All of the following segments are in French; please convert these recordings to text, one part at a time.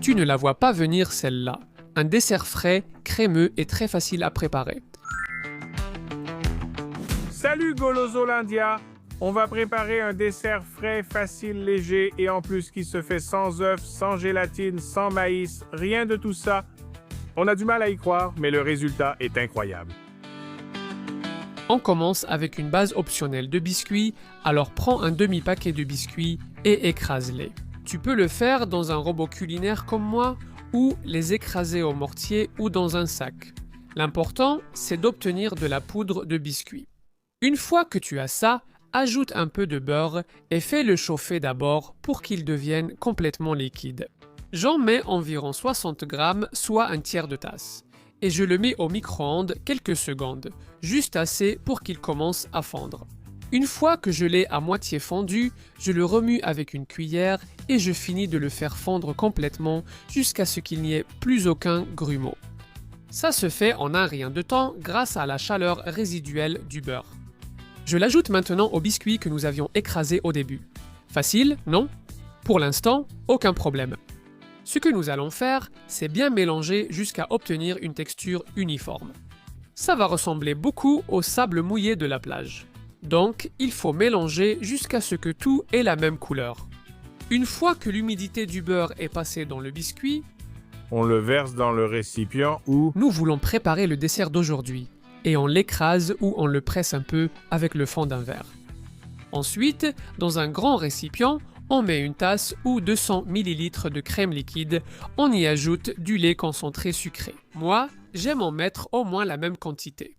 Tu ne la vois pas venir celle-là. Un dessert frais, crémeux et très facile à préparer. Salut Golosolandia! On va préparer un dessert frais, facile, léger et en plus qui se fait sans œufs, sans gélatine, sans maïs, rien de tout ça. On a du mal à y croire, mais le résultat est incroyable. On commence avec une base optionnelle de biscuits, alors prends un demi-paquet de biscuits et écrase-les. Tu peux le faire dans un robot culinaire comme moi ou les écraser au mortier ou dans un sac. L'important, c'est d'obtenir de la poudre de biscuits. Une fois que tu as ça, ajoute un peu de beurre et fais-le chauffer d'abord pour qu'il devienne complètement liquide. J'en mets environ 60 grammes, soit un tiers de tasse. Et je le mets au micro-ondes quelques secondes, juste assez pour qu'il commence à fondre. Une fois que je l'ai à moitié fondu, je le remue avec une cuillère et je finis de le faire fondre complètement jusqu'à ce qu'il n'y ait plus aucun grumeau. Ça se fait en un rien de temps grâce à la chaleur résiduelle du beurre. Je l'ajoute maintenant au biscuit que nous avions écrasé au début. Facile, non? Pour l'instant, aucun problème. Ce que nous allons faire, c'est bien mélanger jusqu'à obtenir une texture uniforme. Ça va ressembler beaucoup au sable mouillé de la plage. Donc, il faut mélanger jusqu'à ce que tout ait la même couleur. Une fois que l'humidité du beurre est passée dans le biscuit, On le verse dans le récipient où... nous voulons préparer le dessert d'aujourd'hui et on l'écrase ou on le presse un peu avec le fond d'un verre. Ensuite, dans un grand récipient, on met une tasse ou 200 ml de crème liquide, on y ajoute du lait concentré sucré. Moi, j'aime en mettre au moins la même quantité.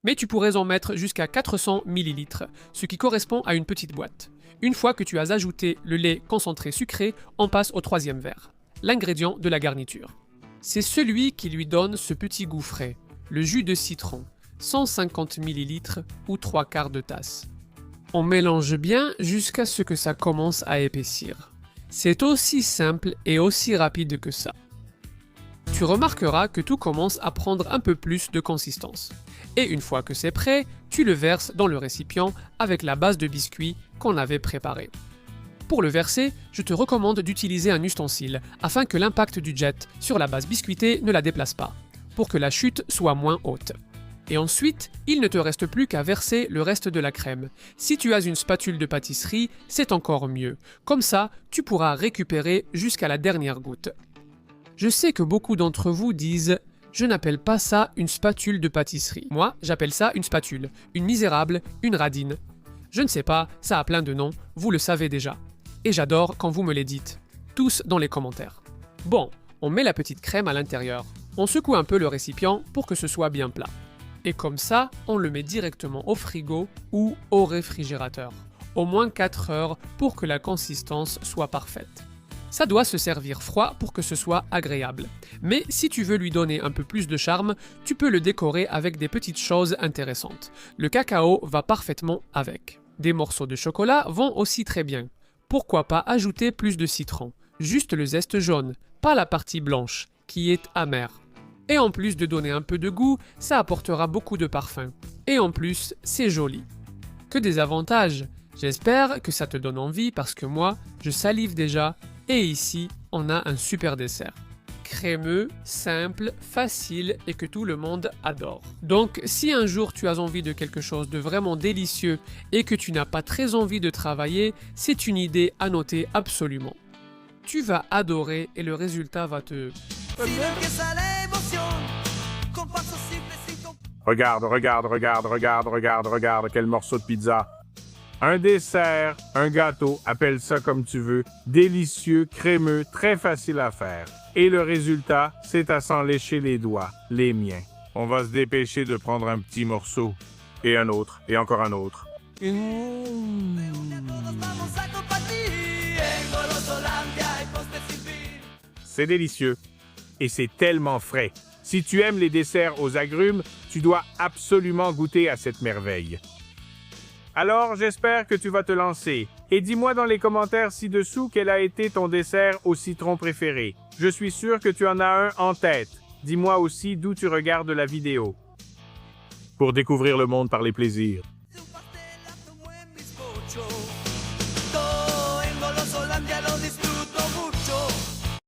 Mais tu pourrais en mettre jusqu'à 400 ml, ce qui correspond à une petite boîte. Une fois que tu as ajouté le lait concentré sucré, on passe au troisième verre, l'ingrédient de la garniture. C'est celui qui lui donne ce petit goût frais, le jus de citron, 150 ml ou 3/4 de tasse. On mélange bien jusqu'à ce que ça commence à épaissir. C'est aussi simple et aussi rapide que ça. Tu remarqueras que tout commence à prendre un peu plus de consistance. Et une fois que c'est prêt, tu le verses dans le récipient avec la base de biscuit qu'on avait préparée. Pour le verser, je te recommande d'utiliser un ustensile afin que l'impact du jet sur la base biscuitée ne la déplace pas, pour que la chute soit moins haute. Et ensuite, il ne te reste plus qu'à verser le reste de la crème. Si tu as une spatule de pâtisserie, c'est encore mieux. Comme ça, tu pourras récupérer jusqu'à la dernière goutte. Je sais que beaucoup d'entre vous disent « Je n'appelle pas ça une spatule de pâtisserie. Moi, j'appelle ça une spatule, une misérable, une radine. Je ne sais pas, ça a plein de noms, vous le savez déjà. Et j'adore quand vous me les dites. Tous dans les commentaires. Bon, on met la petite crème à l'intérieur. On secoue un peu le récipient pour que ce soit bien plat. Et comme ça, on le met directement au frigo ou au réfrigérateur. Au moins 4 heures pour que la consistance soit parfaite. Ça doit se servir froid pour que ce soit agréable. Mais si tu veux lui donner un peu plus de charme, tu peux le décorer avec des petites choses intéressantes. Le cacao va parfaitement avec. Des morceaux de chocolat vont aussi très bien. Pourquoi pas ajouter plus de citron? Juste le zeste jaune, pas la partie blanche, qui est amère. Et en plus de donner un peu de goût, ça apportera beaucoup de parfum. Et en plus, c'est joli. Que des avantages! J'espère que ça te donne envie parce que moi, je salive déjà. Et ici, on a un super dessert. Crémeux, simple, facile et que tout le monde adore. Donc, si un jour tu as envie de quelque chose de vraiment délicieux et que tu n'as pas très envie de travailler, c'est une idée à noter absolument. Tu vas adorer et le résultat va te... Regarde, quel morceau de pizza. Un dessert, un gâteau, appelle ça comme tu veux, délicieux, crémeux, très facile à faire. Et le résultat, c'est à s'en lécher les doigts, les miens. On va se dépêcher de prendre un petit morceau, et un autre, et encore un autre. C'est délicieux. Et c'est tellement frais. Si tu aimes les desserts aux agrumes, tu dois absolument goûter à cette merveille. Alors, j'espère que tu vas te lancer. Et dis-moi dans les commentaires ci-dessous quel a été ton dessert au citron préféré. Je suis sûr que tu en as un en tête. Dis-moi aussi d'où tu regardes la vidéo. Pour découvrir le monde par les plaisirs.